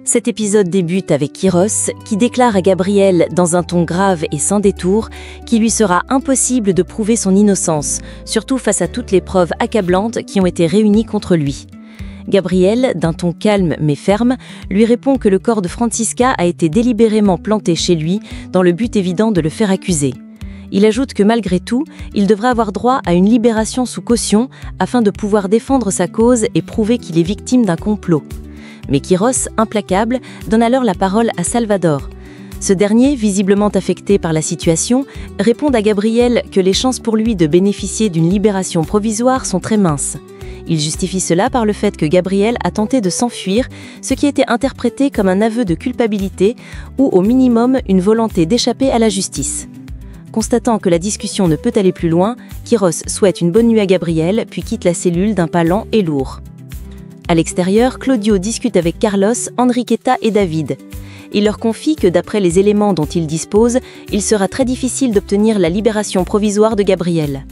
Cet épisode débute avec Kyros, qui déclare à Gabriel, dans un ton grave et sans détour, qu'il lui sera impossible de prouver son innocence, surtout face à toutes les preuves accablantes qui ont été réunies contre lui. Gabriel, d'un ton calme mais ferme, lui répond que le corps de Francisca a été délibérément planté chez lui, dans le but évident de le faire accuser. Il ajoute que malgré tout, il devra avoir droit à une libération sous caution afin de pouvoir défendre sa cause et prouver qu'il est victime d'un complot. Mais Kyros, implacable, donne alors la parole à Salvador. Ce dernier, visiblement affecté par la situation, répond à Gabriel que les chances pour lui de bénéficier d'une libération provisoire sont très minces. Il justifie cela par le fait que Gabriel a tenté de s'enfuir, ce qui a été interprété comme un aveu de culpabilité ou au minimum une volonté d'échapper à la justice. Constatant que la discussion ne peut aller plus loin, Kyros souhaite une bonne nuit à Gabriel puis quitte la cellule d'un pas lent et lourd. À l'extérieur, Claudio discute avec Carlos, Enriqueta et David. Il leur confie que d'après les éléments dont il dispose, il sera très difficile d'obtenir la libération provisoire de Gabriel.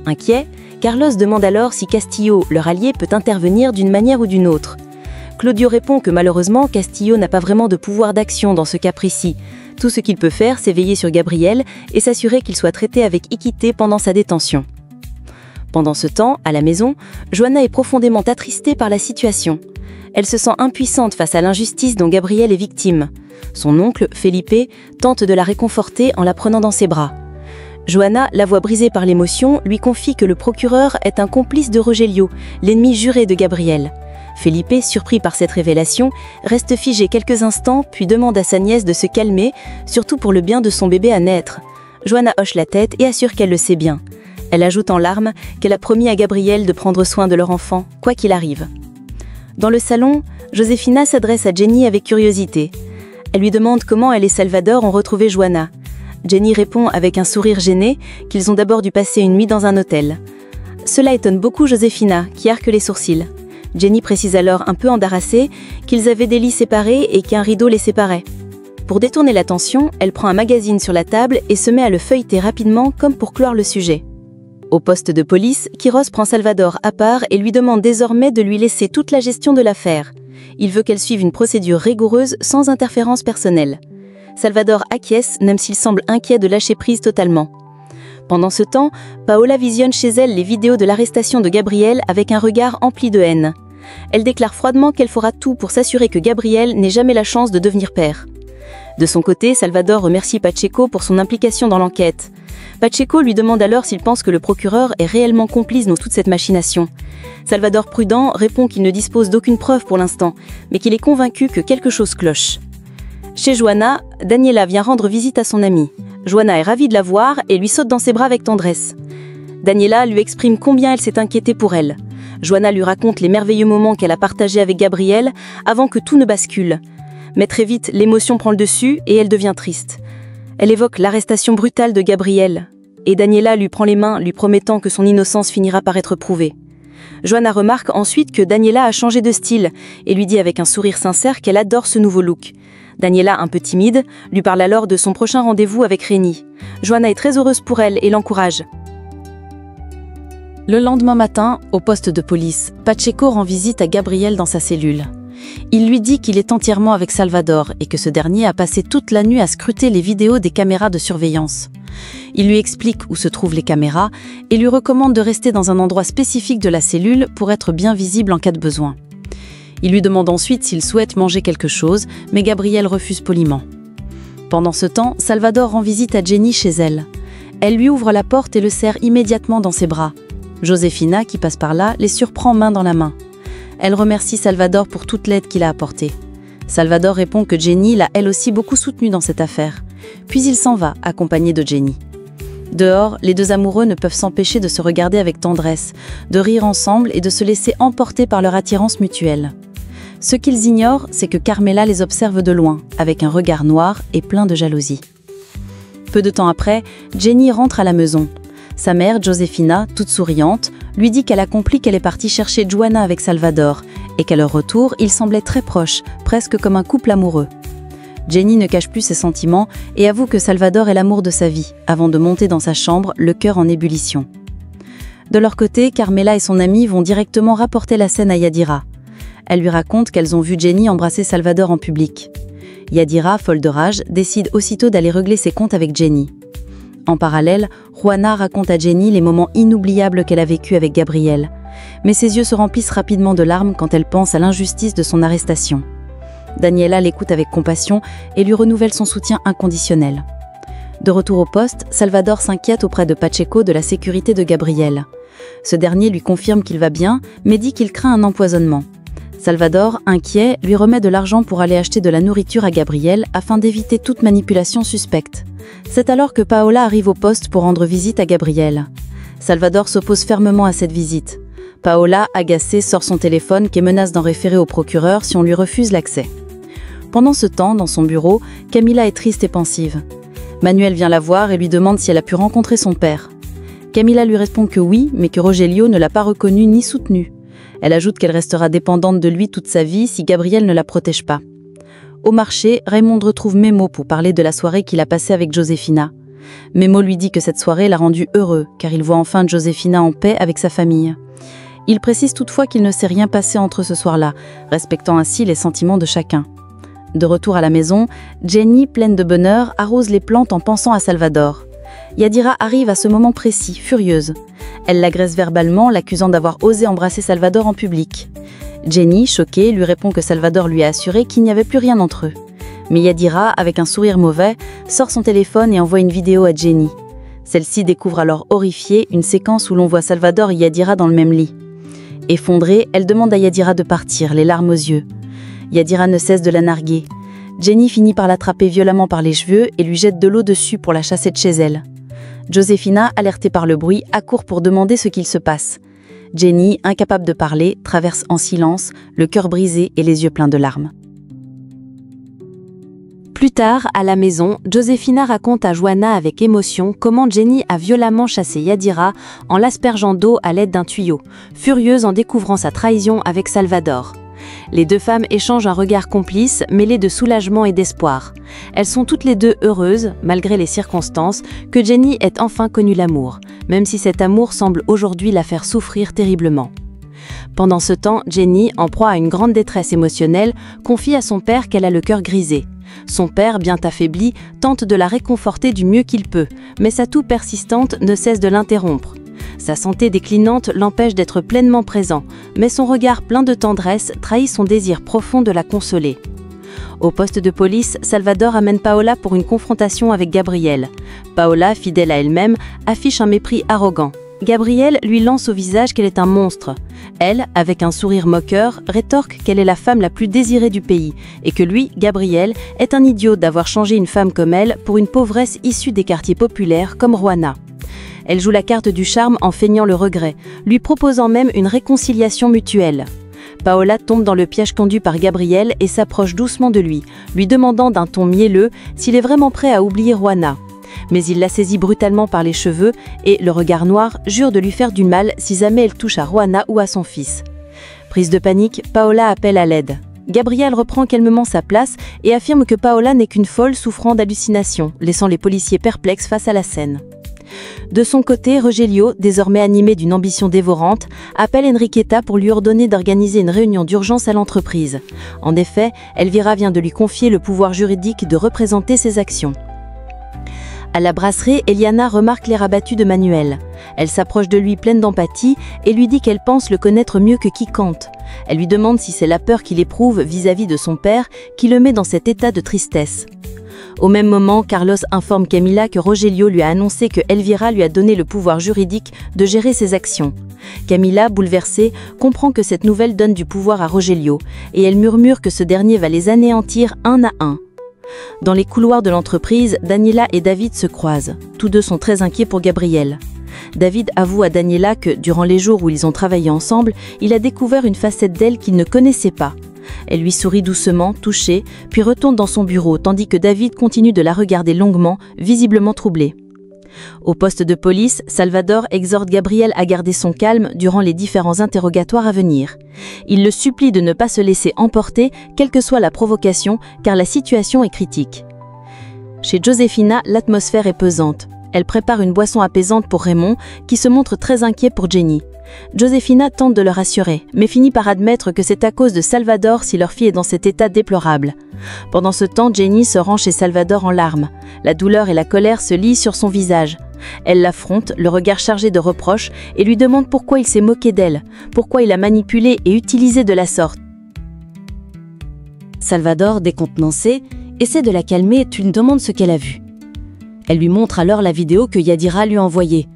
Inquiet, Carlos demande alors si Castillo, leur allié, peut intervenir d'une manière ou d'une autre. Claudio répond que malheureusement, Castillo n'a pas vraiment de pouvoir d'action dans ce cas précis. Tout ce qu'il peut faire, c'est veiller sur Gabriel et s'assurer qu'il soit traité avec équité pendant sa détention. Pendant ce temps, à la maison, Johanna est profondément attristée par la situation. Elle se sent impuissante face à l'injustice dont Gabriel est victime. Son oncle, Felipe, tente de la réconforter en la prenant dans ses bras. Johanna, la voix brisée par l'émotion, lui confie que le procureur est un complice de Rogelio, l'ennemi juré de Gabriel. Felipe, surpris par cette révélation, reste figé quelques instants puis demande à sa nièce de se calmer, surtout pour le bien de son bébé à naître. Johanna hoche la tête et assure qu'elle le sait bien. Elle ajoute en larmes qu'elle a promis à Gabriel de prendre soin de leur enfant, quoi qu'il arrive. Dans le salon, Josefina s'adresse à Jenny avec curiosité. Elle lui demande comment elle et Salvador ont retrouvé Johanna. Jenny répond avec un sourire gêné qu'ils ont d'abord dû passer une nuit dans un hôtel. Cela étonne beaucoup Josefina, qui arque les sourcils. Jenny précise alors un peu embarrassée qu'ils avaient des lits séparés et qu'un rideau les séparait. Pour détourner l'attention, elle prend un magazine sur la table et se met à le feuilleter rapidement comme pour clore le sujet. Au poste de police, Kyros prend Salvador à part et lui demande désormais de lui laisser toute la gestion de l'affaire. Il veut qu'elle suive une procédure rigoureuse sans interférence personnelle. Salvador acquiesce, même s'il semble inquiet de lâcher prise totalement. Pendant ce temps, Paola visionne chez elle les vidéos de l'arrestation de Gabriel avec un regard empli de haine. Elle déclare froidement qu'elle fera tout pour s'assurer que Gabriel n'ait jamais la chance de devenir père. De son côté, Salvador remercie Pacheco pour son implication dans l'enquête. Pacheco lui demande alors s'il pense que le procureur est réellement complice dans toute cette machination. Salvador, prudent, répond qu'il ne dispose d'aucune preuve pour l'instant, mais qu'il est convaincu que quelque chose cloche. Chez Johanna, Daniela vient rendre visite à son amie. Johanna est ravie de la voir et lui saute dans ses bras avec tendresse. Daniela lui exprime combien elle s'est inquiétée pour elle. Johanna lui raconte les merveilleux moments qu'elle a partagés avec Gabriel avant que tout ne bascule. Mais très vite, l'émotion prend le dessus et elle devient triste. Elle évoque l'arrestation brutale de Gabriel, et Daniela lui prend les mains, lui promettant que son innocence finira par être prouvée. Johanna remarque ensuite que Daniela a changé de style, et lui dit avec un sourire sincère qu'elle adore ce nouveau look. Daniela, un peu timide, lui parle alors de son prochain rendez-vous avec Rémi. Johanna est très heureuse pour elle et l'encourage. Le lendemain matin, au poste de police, Pacheco rend visite à Gabriel dans sa cellule. Il lui dit qu'il est entièrement avec Salvador et que ce dernier a passé toute la nuit à scruter les vidéos des caméras de surveillance. Il lui explique où se trouvent les caméras et lui recommande de rester dans un endroit spécifique de la cellule pour être bien visible en cas de besoin. Il lui demande ensuite s'il souhaite manger quelque chose, mais Gabriel refuse poliment. Pendant ce temps, Salvador rend visite à Jenny chez elle. Elle lui ouvre la porte et le serre immédiatement dans ses bras. Josefina, qui passe par là, les surprend main dans la main. Elle remercie Salvador pour toute l'aide qu'il a apportée. Salvador répond que Jenny l'a elle aussi beaucoup soutenu dans cette affaire. Puis il s'en va, accompagné de Jenny. Dehors, les deux amoureux ne peuvent s'empêcher de se regarder avec tendresse, de rire ensemble et de se laisser emporter par leur attirance mutuelle. Ce qu'ils ignorent, c'est que Carmela les observe de loin, avec un regard noir et plein de jalousie. Peu de temps après, Jenny rentre à la maison. Sa mère, Josefina, toute souriante, lui dit qu'elle a compris qu'elle est partie chercher Johanna avec Salvador et qu'à leur retour, ils semblaient très proches, presque comme un couple amoureux. Jenny ne cache plus ses sentiments et avoue que Salvador est l'amour de sa vie, avant de monter dans sa chambre, le cœur en ébullition. De leur côté, Carmela et son amie vont directement rapporter la scène à Yadira. Elle lui raconte qu'elles ont vu Jenny embrasser Salvador en public. Yadira, folle de rage, décide aussitôt d'aller régler ses comptes avec Jenny. En parallèle, Juana raconte à Jenny les moments inoubliables qu'elle a vécus avec Gabriel. Mais ses yeux se remplissent rapidement de larmes quand elle pense à l'injustice de son arrestation. Daniela l'écoute avec compassion et lui renouvelle son soutien inconditionnel. De retour au poste, Salvador s'inquiète auprès de Pacheco de la sécurité de Gabriel. Ce dernier lui confirme qu'il va bien, mais dit qu'il craint un empoisonnement. Salvador, inquiet, lui remet de l'argent pour aller acheter de la nourriture à Gabriel afin d'éviter toute manipulation suspecte. C'est alors que Paola arrive au poste pour rendre visite à Gabriel. Salvador s'oppose fermement à cette visite. Paola, agacée, sort son téléphone et menace d'en référer au procureur si on lui refuse l'accès. Pendant ce temps, dans son bureau, Camila est triste et pensive. Manuel vient la voir et lui demande si elle a pu rencontrer son père. Camila lui répond que oui, mais que Rogelio ne l'a pas reconnue ni soutenue. Elle ajoute qu'elle restera dépendante de lui toute sa vie si Gabriel ne la protège pas. Au marché, Raymond retrouve Memo pour parler de la soirée qu'il a passée avec Josefina. Memo lui dit que cette soirée l'a rendu heureux, car il voit enfin Josefina en paix avec sa famille. Il précise toutefois qu'il ne s'est rien passé entre ce soir-là, respectant ainsi les sentiments de chacun. De retour à la maison, Jenny, pleine de bonheur, arrose les plantes en pensant à Salvador. Yadira arrive à ce moment précis, furieuse. Elle l'agresse verbalement, l'accusant d'avoir osé embrasser Salvador en public. Jenny, choquée, lui répond que Salvador lui a assuré qu'il n'y avait plus rien entre eux. Mais Yadira, avec un sourire mauvais, sort son téléphone et envoie une vidéo à Jenny. Celle-ci découvre alors horrifiée une séquence où l'on voit Salvador et Yadira dans le même lit. Effondrée, elle demande à Yadira de partir, les larmes aux yeux. Yadira ne cesse de la narguer. Jenny finit par l'attraper violemment par les cheveux et lui jette de l'eau dessus pour la chasser de chez elle. Josefina, alertée par le bruit, accourt pour demander ce qu'il se passe. Jenny, incapable de parler, traverse en silence, le cœur brisé et les yeux pleins de larmes. Plus tard, à la maison, Josefina raconte à Juana avec émotion comment Jenny a violemment chassé Yadira en l'aspergeant d'eau à l'aide d'un tuyau, furieuse en découvrant sa trahison avec Salvador. Les deux femmes échangent un regard complice, mêlé de soulagement et d'espoir. Elles sont toutes les deux heureuses, malgré les circonstances, que Jenny ait enfin connu l'amour, même si cet amour semble aujourd'hui la faire souffrir terriblement. Pendant ce temps, Jenny, en proie à une grande détresse émotionnelle, confie à son père qu'elle a le cœur grisé. Son père, bien affaibli, tente de la réconforter du mieux qu'il peut, mais sa toux persistante ne cesse de l'interrompre. Sa santé déclinante l'empêche d'être pleinement présent, mais son regard plein de tendresse trahit son désir profond de la consoler. Au poste de police, Salvador amène Paola pour une confrontation avec Gabriel. Paola, fidèle à elle-même, affiche un mépris arrogant. Gabriel lui lance au visage qu'elle est un monstre. Elle, avec un sourire moqueur, rétorque qu'elle est la femme la plus désirée du pays et que lui, Gabriel, est un idiot d'avoir changé une femme comme elle pour une pauvresse issue des quartiers populaires comme Juana. Elle joue la carte du charme en feignant le regret, lui proposant même une réconciliation mutuelle. Paola tombe dans le piège tendu par Gabriel et s'approche doucement de lui demandant d'un ton mielleux s'il est vraiment prêt à oublier Juana. Mais il la saisit brutalement par les cheveux et, le regard noir, jure de lui faire du mal si jamais elle touche à Juana ou à son fils. Prise de panique, Paola appelle à l'aide. Gabriel reprend calmement sa place et affirme que Paola n'est qu'une folle souffrant d'hallucinations, laissant les policiers perplexes face à la scène. De son côté, Rogelio, désormais animé d'une ambition dévorante, appelle Enriqueta pour lui ordonner d'organiser une réunion d'urgence à l'entreprise. En effet, Elvira vient de lui confier le pouvoir juridique de représenter ses actions. À la brasserie, Eliana remarque l'air abattu de Manuel. Elle s'approche de lui pleine d'empathie et lui dit qu'elle pense le connaître mieux que quiconque. Elle lui demande si c'est la peur qu'il éprouve vis-à-vis de son père qui le met dans cet état de tristesse. Au même moment, Carlos informe Camila que Rogelio lui a annoncé que Elvira lui a donné le pouvoir juridique de gérer ses actions. Camila, bouleversée, comprend que cette nouvelle donne du pouvoir à Rogelio et elle murmure que ce dernier va les anéantir un à un. Dans les couloirs de l'entreprise, Daniela et David se croisent. Tous deux sont très inquiets pour Gabriel. David avoue à Daniela que, durant les jours où ils ont travaillé ensemble, il a découvert une facette d'elle qu'il ne connaissait pas. Elle lui sourit doucement, touchée, puis retourne dans son bureau, tandis que David continue de la regarder longuement, visiblement troublé. Au poste de police, Salvador exhorte Gabriel à garder son calme durant les différents interrogatoires à venir. Il le supplie de ne pas se laisser emporter, quelle que soit la provocation, car la situation est critique. Chez Josefina, l'atmosphère est pesante. Elle prépare une boisson apaisante pour Raymond, qui se montre très inquiet pour Jenny. Josefina tente de le rassurer, mais finit par admettre que c'est à cause de Salvador si leur fille est dans cet état déplorable. Pendant ce temps, Jenny se rend chez Salvador en larmes. La douleur et la colère se lisent sur son visage. Elle l'affronte, le regard chargé de reproches, et lui demande pourquoi il s'est moqué d'elle, pourquoi il l'a manipulée et utilisée de la sorte. Salvador, décontenancé, essaie de la calmer et lui demande ce qu'elle a vu. Elle lui montre alors la vidéo que Yadira lui a envoyée.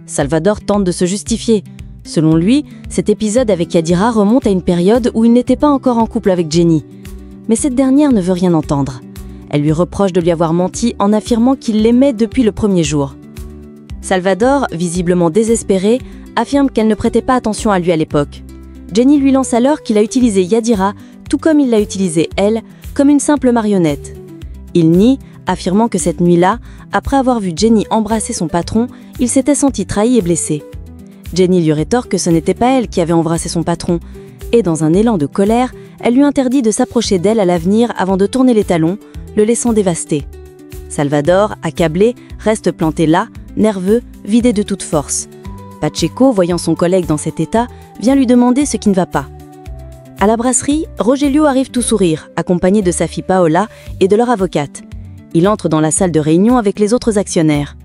Salvador tente de se justifier. Selon lui, cet épisode avec Yadira remonte à une période où il n'était pas encore en couple avec Jenny. Mais cette dernière ne veut rien entendre. Elle lui reproche de lui avoir menti en affirmant qu'il l'aimait depuis le premier jour. Salvador, visiblement désespéré, affirme qu'elle ne prêtait pas attention à lui à l'époque. Jenny lui lance alors qu'il a utilisé Yadira, tout comme il l'a utilisée elle, comme une simple marionnette. Il nie, affirmant que cette nuit-là, après avoir vu Jenny embrasser son patron, il s'était senti trahi et blessé. Jenny lui rétorque que ce n'était pas elle qui avait embrassé son patron, et dans un élan de colère, elle lui interdit de s'approcher d'elle à l'avenir avant de tourner les talons, le laissant dévasté. Salvador, accablé, reste planté là, nerveux, vidé de toute force. Pacheco, voyant son collègue dans cet état, vient lui demander ce qui ne va pas. À la brasserie, Rogelio arrive tout sourire, accompagné de sa fille Paola et de leur avocate. Il entre dans la salle de réunion avec les autres actionnaires.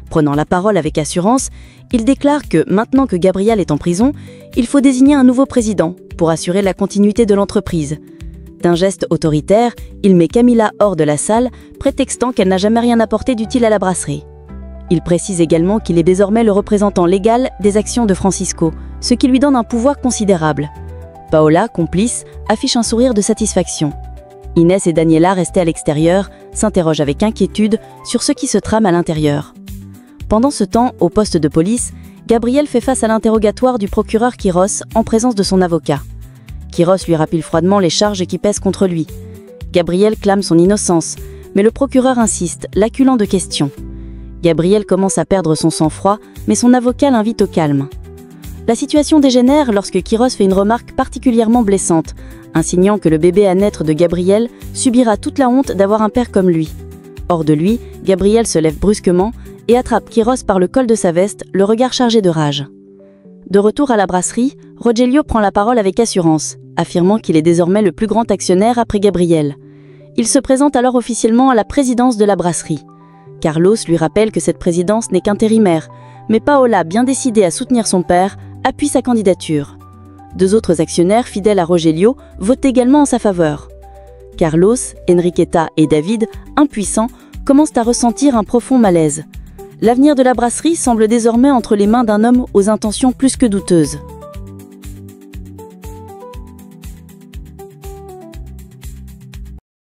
Prenant la parole avec assurance, il déclare que, maintenant que Gabriel est en prison, il faut désigner un nouveau président pour assurer la continuité de l'entreprise. D'un geste autoritaire, il met Camila hors de la salle, prétextant qu'elle n'a jamais rien apporté d'utile à la brasserie. Il précise également qu'il est désormais le représentant légal des actions de Francisco, ce qui lui donne un pouvoir considérable. Paola, complice, affiche un sourire de satisfaction. Inès et Daniela, restées à l'extérieur, s'interrogent avec inquiétude sur ce qui se trame à l'intérieur. Pendant ce temps, au poste de police, Gabriel fait face à l'interrogatoire du procureur Quiros en présence de son avocat. Quiros lui rappelle froidement les charges qui pèsent contre lui. Gabriel clame son innocence, mais le procureur insiste, l'acculant de questions. Gabriel commence à perdre son sang-froid, mais son avocat l'invite au calme. La situation dégénère lorsque Quiros fait une remarque particulièrement blessante, insinuant que le bébé à naître de Gabriel subira toute la honte d'avoir un père comme lui. Hors de lui, Gabriel se lève brusquement et attrape Quiros par le col de sa veste, le regard chargé de rage. De retour à la brasserie, Rogelio prend la parole avec assurance, affirmant qu'il est désormais le plus grand actionnaire après Gabriel. Il se présente alors officiellement à la présidence de la brasserie. Carlos lui rappelle que cette présidence n'est qu'intérimaire, mais Paola, bien décidée à soutenir son père, appuie sa candidature. Deux autres actionnaires fidèles à Rogelio votent également en sa faveur. Carlos, Enriqueta et David, impuissants, commencent à ressentir un profond malaise. L'avenir de la brasserie semble désormais entre les mains d'un homme aux intentions plus que douteuses.